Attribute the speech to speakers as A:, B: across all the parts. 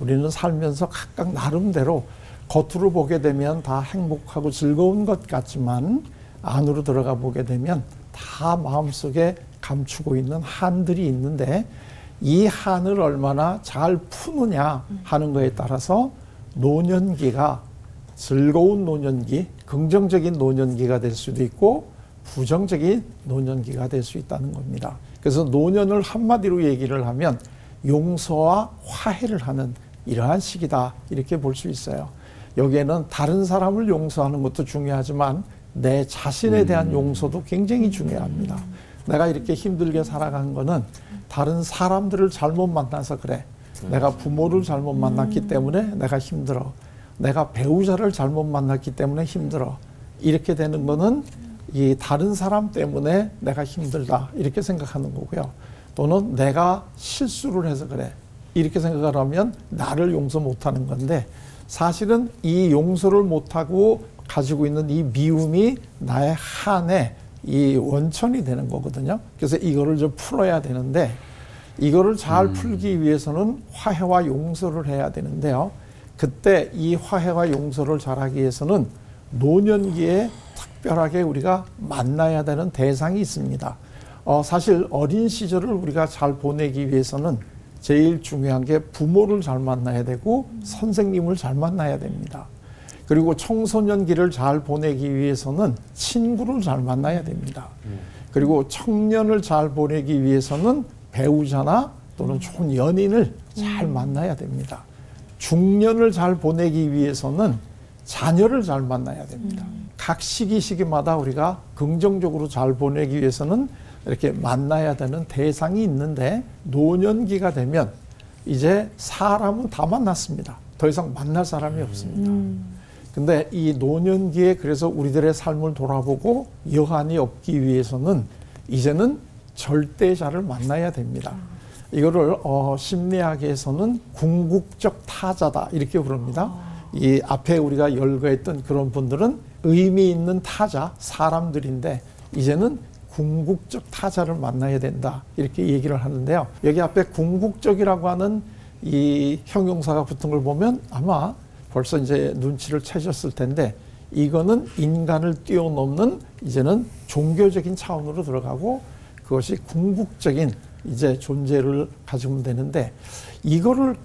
A: 우리는 살면서 각각 나름대로 겉으로 보게 되면 다 행복하고 즐거운 것 같지만 안으로 들어가 보게 되면 다 마음속에 감추고 있는 한들이 있는데 이 한을 얼마나 잘 푸느냐 하는 거에 따라서 노년기가 즐거운 노년기, 긍정적인 노년기가 될 수도 있고 부정적인 노년기가 될 수 있다는 겁니다. 그래서 노년을 한마디로 얘기를 하면 용서와 화해를 하는 이러한 시기다 이렇게 볼 수 있어요. 여기에는 다른 사람을 용서하는 것도 중요하지만 내 자신에 대한 용서도 굉장히 중요합니다. 내가 이렇게 힘들게 살아간 거는 다른 사람들을 잘못 만나서 그래. 내가 부모를 잘못 만났기 때문에 내가 힘들어. 내가 배우자를 잘못 만났기 때문에 힘들어. 이렇게 되는 거는 이 다른 사람 때문에 내가 힘들다 이렇게 생각하는 거고요. 또는 내가 실수를 해서 그래. 이렇게 생각을 하면 나를 용서 못하는 건데 사실은 이 용서를 못하고 가지고 있는 이 미움이 나의 한의 이 원천이 되는 거거든요. 그래서 이거를 좀 풀어야 되는데 이거를 잘 풀기 위해서는 화해와 용서를 해야 되는데요. 그때 이 화해와 용서를 잘하기 위해서는 노년기에 특별하게 우리가 만나야 되는 대상이 있습니다. 사실 어린 시절을 우리가 잘 보내기 위해서는 제일 중요한 게 부모를 잘 만나야 되고 선생님을 잘 만나야 됩니다. 그리고 청소년기를 잘 보내기 위해서는 친구를 잘 만나야 됩니다. 그리고 청년을 잘 보내기 위해서는 배우자나 또는 좋은 연인을 잘 만나야 됩니다. 중년을 잘 보내기 위해서는 자녀를 잘 만나야 됩니다. 각 시기마다 우리가 긍정적으로 잘 보내기 위해서는 이렇게 만나야 되는 대상이 있는데 노년기가 되면 이제 사람은 다 만났습니다. 더 이상 만날 사람이 없습니다. 근데 이 노년기에 그래서 우리들의 삶을 돌아보고 여한이 없기 위해서는 이제는 절대자를 만나야 됩니다. 이거를 심리학에서는 궁극적 타자다 이렇게 부릅니다. 이 앞에 우리가 열거했던 그런 분들은 의미 있는 타자, 사람들인데 이제는 궁극적 타자를 만나야 된다 이렇게 얘기를 하는데요. 여기 앞에 궁극적이라고 하는 이 형용사가 붙은 걸 보면 아마 벌써 이제 눈치를 채셨을 텐데 이거는 인간을 뛰어넘는 이제는 종교적인 차원으로 들어가고 그것이 궁극적인 이제 존재를 가지면 되는데 이거를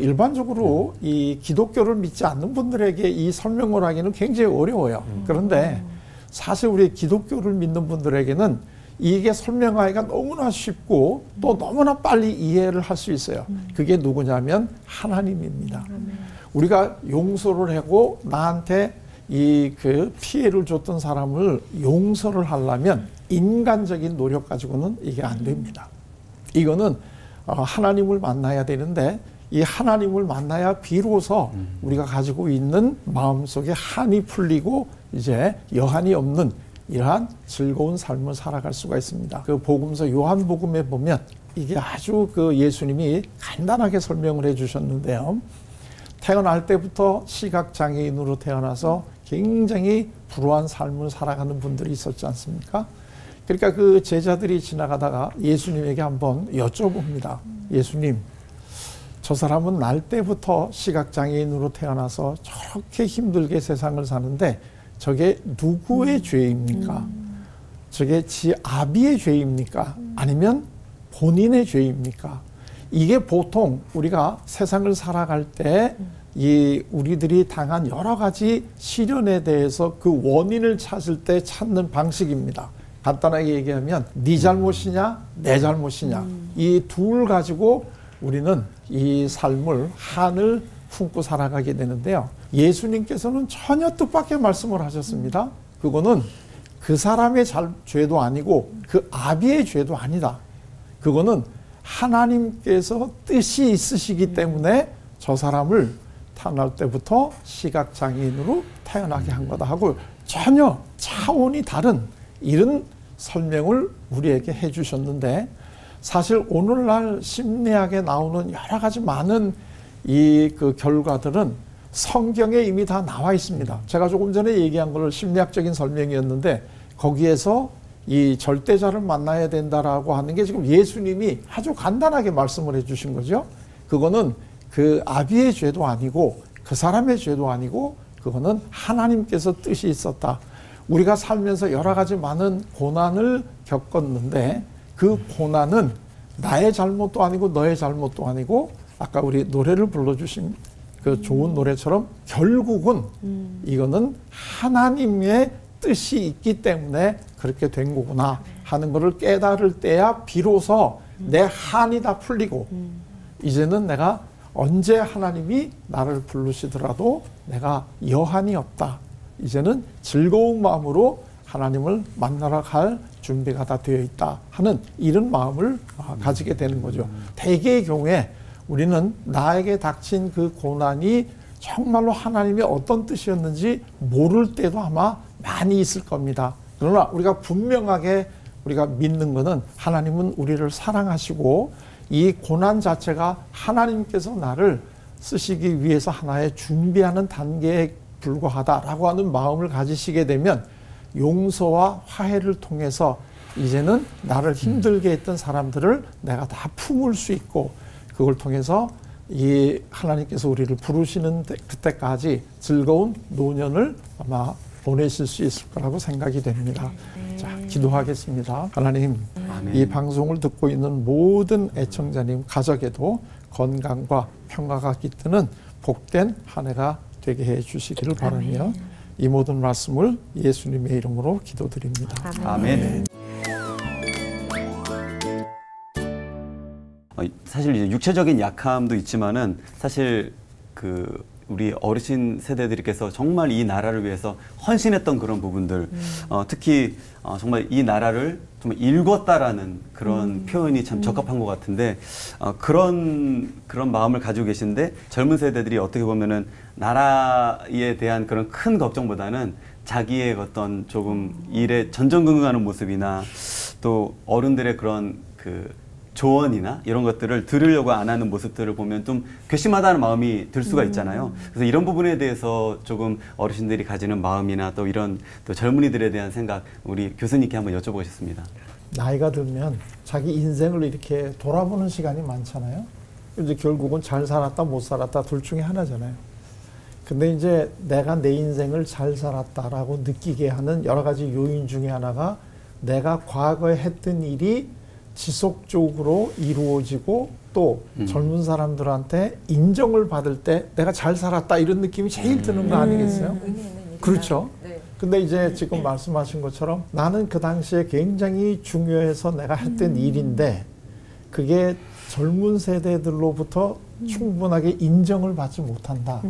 A: 일반적으로 이 기독교를 믿지 않는 분들에게 이 설명을 하기는 굉장히 어려워요. 그런데 사실 우리 기독교를 믿는 분들에게는 이게 설명하기가 너무나 쉽고 또 너무나 빨리 이해를 할 수 있어요. 그게 누구냐면 하나님입니다. 우리가 용서를 하고 나한테 피해를 줬던 사람을 용서를 하려면 인간적인 노력 가지고는 이게 안 됩니다. 이거는 하나님을 만나야 되는데 이 하나님을 만나야 비로소 우리가 가지고 있는 마음속에 한이 풀리고 이제 여한이 없는 이러한 즐거운 삶을 살아갈 수가 있습니다. 그 복음서 요한복음에 보면 이게 아주 예수님이 간단하게 설명을 해 주셨는데요. 태어날 때부터 시각장애인으로 태어나서 굉장히 불우한 삶을 살아가는 분들이 있었지 않습니까? 그러니까 그 제자들이 지나가다가 예수님에게 한번 여쭤봅니다. 예수님, 저 사람은 날 때부터 시각장애인으로 태어나서 저렇게 힘들게 세상을 사는데 저게 누구의 죄입니까? 저게 지 아비의 죄입니까? 아니면 본인의 죄입니까? 이게 보통 우리가 세상을 살아갈 때 우리들이 당한 여러 가지 시련에 대해서 그 원인을 찾을 때 찾는 방식입니다. 간단하게 얘기하면 네 잘못이냐 내 잘못이냐 이 둘 가지고 우리는 이 삶을 한을 품고 살아가게 되는데요. 예수님께서는 전혀 뜻밖의 말씀을 하셨습니다. 그거는 그 사람의 죄도 아니고 그 아비의 죄도 아니다. 그거는 하나님께서 뜻이 있으시기 때문에 저 사람을 태어날 때부터 시각장애인으로 태어나게 한 거다 하고 전혀 차원이 다른 이런 설명을 우리에게 해 주셨는데 사실 오늘날 심리학에 나오는 여러 가지 많은 그 결과들은 성경에 이미 다 나와 있습니다. 제가 조금 전에 얘기한 걸 심리학적인 설명이었는데 거기에서 이 절대자를 만나야 된다라고 하는 게 지금 예수님이 아주 간단하게 말씀을 해 주신 거죠. 그거는 그 아비의 죄도 아니고 그 사람의 죄도 아니고 그거는 하나님께서 뜻이 있었다. 우리가 살면서 여러 가지 많은 고난을 겪었는데 그 고난은 나의 잘못도 아니고 너의 잘못도 아니고 아까 우리 노래를 불러주신 그 좋은 노래처럼 결국은 이거는 하나님의 뜻이 있기 때문에 그렇게 된 거구나 하는 것을 깨달을 때야 비로소 내 한이 다 풀리고 이제는 내가 언제 하나님이 나를 부르시더라도 내가 여한이 없다. 이제는 즐거운 마음으로 하나님을 만나러 갈 준비가 다 되어 있다 하는 이런 마음을 가지게 되는 거죠. 대개의 경우에 우리는 나에게 닥친 그 고난이 정말로 하나님의 어떤 뜻이었는지 모를 때도 아마 많이 있을 겁니다. 그러나 우리가 분명하게 우리가 믿는 것은 하나님은 우리를 사랑하시고 이 고난 자체가 하나님께서 나를 쓰시기 위해서 하나의 준비하는 단계에 불과하다라고 하는 마음을 가지시게 되면 용서와 화해를 통해서 이제는 나를 힘들게 했던 사람들을 내가 다 품을 수 있고 그걸 통해서 이 하나님께서 우리를 부르시는 그때까지 즐거운 노년을 아마 보내실 수 있을 거라고 생각이 됩니다. 자, 기도하겠습니다. 하나님, 이 방송을 듣고 있는 모든 애청자님 가족에도 건강과 평화가 깃드는 복된 한 해가 되게 해 주시기를 바라며 이 모든 말씀을 예수님의 이름으로 기도드립니다.
B: 아멘. 사실 이제 육체적인 약함도 있지만은 사실 그 우리 어르신 세대들께서 정말 이 나라를 위해서 헌신했던 그런 부분들, 특히 정말 이 나라를 정말 일궜다라는 그런 표현이 참 적합한 것 같은데 그런 마음을 가지고 계신데 젊은 세대들이 어떻게 보면은 나라에 대한 그런 큰 걱정보다는 자기의 어떤 조금 일에 전전긍긍하는 모습이나 또 어른들의 그런 그 조언이나 이런 것들을 들으려고 안 하는 모습들을 보면 좀 괘씸하다는 마음이 들 수가 있잖아요. 그래서 이런 부분에 대해서 조금 어르신들이 가지는 마음이나 또 이런 또 젊은이들에 대한 생각 우리 교수님께 한번 여쭤보고 싶습니다.
A: 나이가 들면 자기 인생을 이렇게 돌아보는 시간이 많잖아요. 이제 결국은 잘 살았다 못 살았다 둘 중에 하나잖아요. 근데 이제 내가 내 인생을 잘 살았다라고 느끼게 하는 여러 가지 요인 중에 하나가 내가 과거에 했던 일이 지속적으로 이루어지고 또 젊은 사람들한테 인정을 받을 때 내가 잘 살았다 이런 느낌이 제일 드는 거 아니겠어요? 그렇죠. 네. 근데 이제 지금 말씀하신 것처럼 나는 그 당시에 굉장히 중요해서 내가 했던 일인데 그게 젊은 세대들로부터 충분하게 인정을 받지 못한다.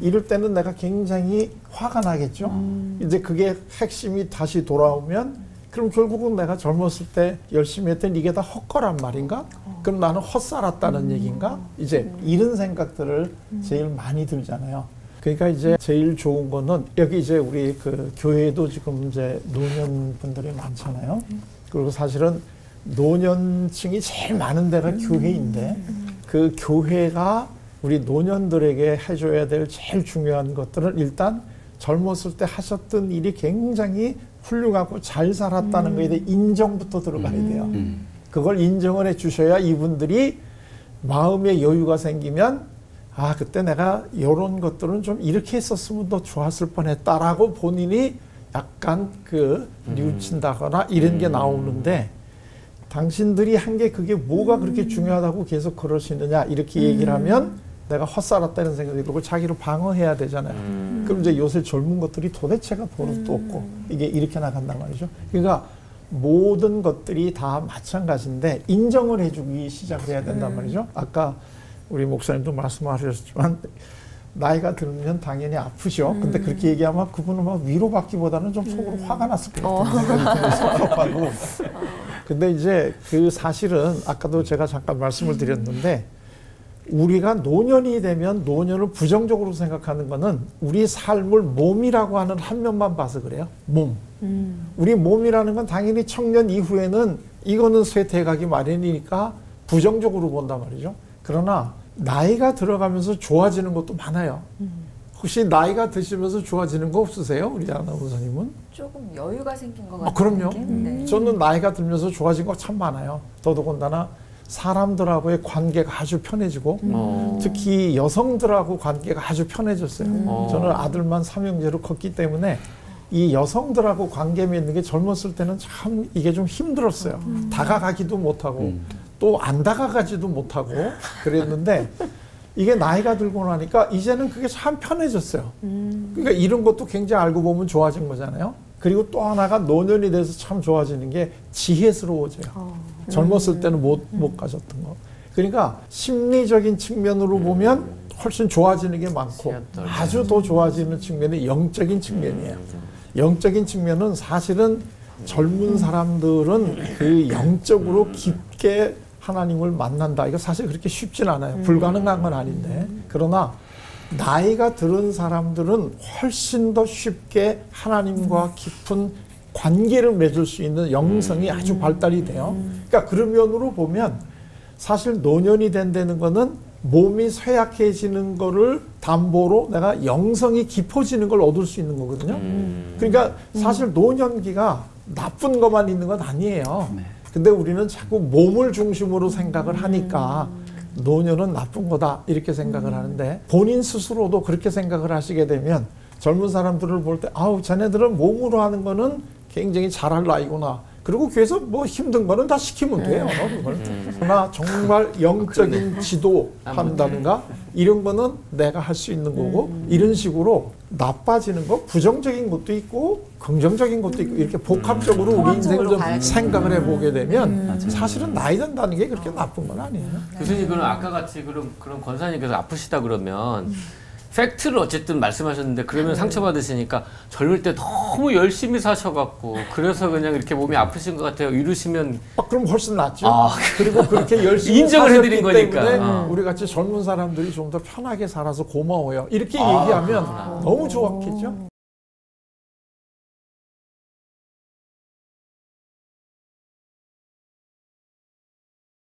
A: 이럴 때는 내가 굉장히 화가 나겠죠. 이제 그게 핵심이 다시 돌아오면 그럼 결국은 내가 젊었을 때 열심히 했던 이게 다 헛거란 말인가? 그럼 나는 헛살았다는 얘기인가? 이제 이런 생각들을 제일 많이 들잖아요. 그러니까 이제 제일 좋은 거는 여기 이제 우리 그 교회에도 지금 이제 노년분들이 많잖아요. 그리고 사실은 노년층이 제일 많은 데가 교회인데 그 교회가 우리 노년들에게 해줘야 될 제일 중요한 것들은 일단 젊었을 때 하셨던 일이 굉장히 훌륭하고 잘 살았다는 거에 대해 인정부터 들어가야 돼요. 그걸 인정을 해 주셔야 이분들이 마음의 여유가 생기면 아 그때 내가 이런 것들은 좀 이렇게 했었으면 더 좋았을 뻔했다라고 본인이 약간 그 뉘우친다거나 이런 게 나오는데 당신들이 한 게 그게 뭐가 그렇게 중요하다고 계속 그러시느냐 이렇게 얘기를 하면 내가 헛살았다는 생각이 들고 자기를 방어해야 되잖아요. 그럼 이제 요새 젊은 것들이 도대체가 버릇도 없고 이게 이렇게 나간단 말이죠. 그러니까 모든 것들이 다 마찬가지인데 인정을 해주기 시작을 해야 된단 말이죠. 아까 우리 목사님도 말씀하셨지만 나이가 들면 당연히 아프죠. 근데 그렇게 얘기하면 그분은 막 위로받기보다는 좀 속으로 화가 났을 것 같아요. 근데 이제 그 사실은 아까도 제가 잠깐 말씀을 드렸는데 우리가 노년이 되면 노년을 부정적으로 생각하는 거는 우리 삶을 몸이라고 하는 한 면만 봐서 그래요. 몸. 우리 몸이라는 건 당연히 청년 이후에는 이거는 쇠퇴가기 마련이니까 부정적으로 본단 말이죠. 그러나 나이가 들어가면서 좋아지는 것도 많아요. 혹시 나이가 드시면서 좋아지는 거 없으세요? 우리 아나운서님은?
C: 조금 여유가 생긴 것 같아요.
A: 그럼요. 저는 나이가 들면서 좋아진 거 참 많아요. 더더군다나 사람들하고의 관계가 아주 편해지고 특히 여성들하고 관계가 아주 편해졌어요. 저는 아들만 삼형제로 컸기 때문에 이 여성들하고 관계 맺는 게 젊었을 때는 참 이게 좀 힘들었어요. 다가가기도 못하고 또 안 다가가지도 못하고 그랬는데 이게 나이가 들고 나니까 이제는 그게 참 편해졌어요. 그러니까 이런 것도 굉장히 알고 보면 좋아진 거잖아요. 그리고 또 하나가 노년이 돼서 참 좋아지는 게 지혜스러워져요. 젊었을 때는 못 가졌던 거. 그러니까 심리적인 측면으로 보면 훨씬 좋아지는 게 많고 아주 더 좋아지는 측면이 영적인 측면이에요. 영적인 측면은 사실은 젊은 사람들은 그 영적으로 깊게 하나님을 만난다. 이거 사실 그렇게 쉽진 않아요. 불가능한 건 아닌데. 그러나 나이가 들은 사람들은 훨씬 더 쉽게 하나님과 깊은 관계를 맺을 수 있는 영성이 아주 발달이 돼요. 그러니까 그런 면으로 보면 사실 노년이 된다는 거는 몸이 쇠약해지는 거를 담보로 내가 영성이 깊어지는 걸 얻을 수 있는 거거든요. 그러니까 사실 노년기가 나쁜 것만 있는 건 아니에요. 근데 우리는 자꾸 몸을 중심으로 생각을 하니까 노년은 나쁜 거다 이렇게 생각을 하는데 본인 스스로도 그렇게 생각을 하시게 되면 젊은 사람들을 볼 때 아우 쟤네들은 몸으로 하는 거는 굉장히 잘할 나이구나. 그리고 그래서 뭐 힘든 거는 다 시키면 돼요. 그걸. 그러나 정말 영적인 지도한다든가 이런 거는 내가 할 수 있는 거고 이런 식으로 나빠지는 거 부정적인 것도 있고 긍정적인 것도 있고 이렇게 복합적으로 우리 인생을 좀 생각을 해보게 되면 사실은 나이 든다는 게 그렇게 나쁜 건 아니에요.
C: 교수님 그럼 아까 같이 그런 권사님께서 아프시다 그러면 팩트를 어쨌든 말씀하셨는데 그러면 상처받으시니까 젊을 때 너무 열심히 사셔갖고 그래서 그냥 이렇게 몸이 아프신 것 같아요. 이러시면
A: 그럼 훨씬 낫죠. 그리고 그렇게 열심히
C: 인정을 해드린
A: 사셨기
C: 거니까.
A: 때문에 우리 같이 젊은 사람들이 좀 더 편하게 살아서 고마워요. 이렇게 얘기하면 너무 좋았겠죠.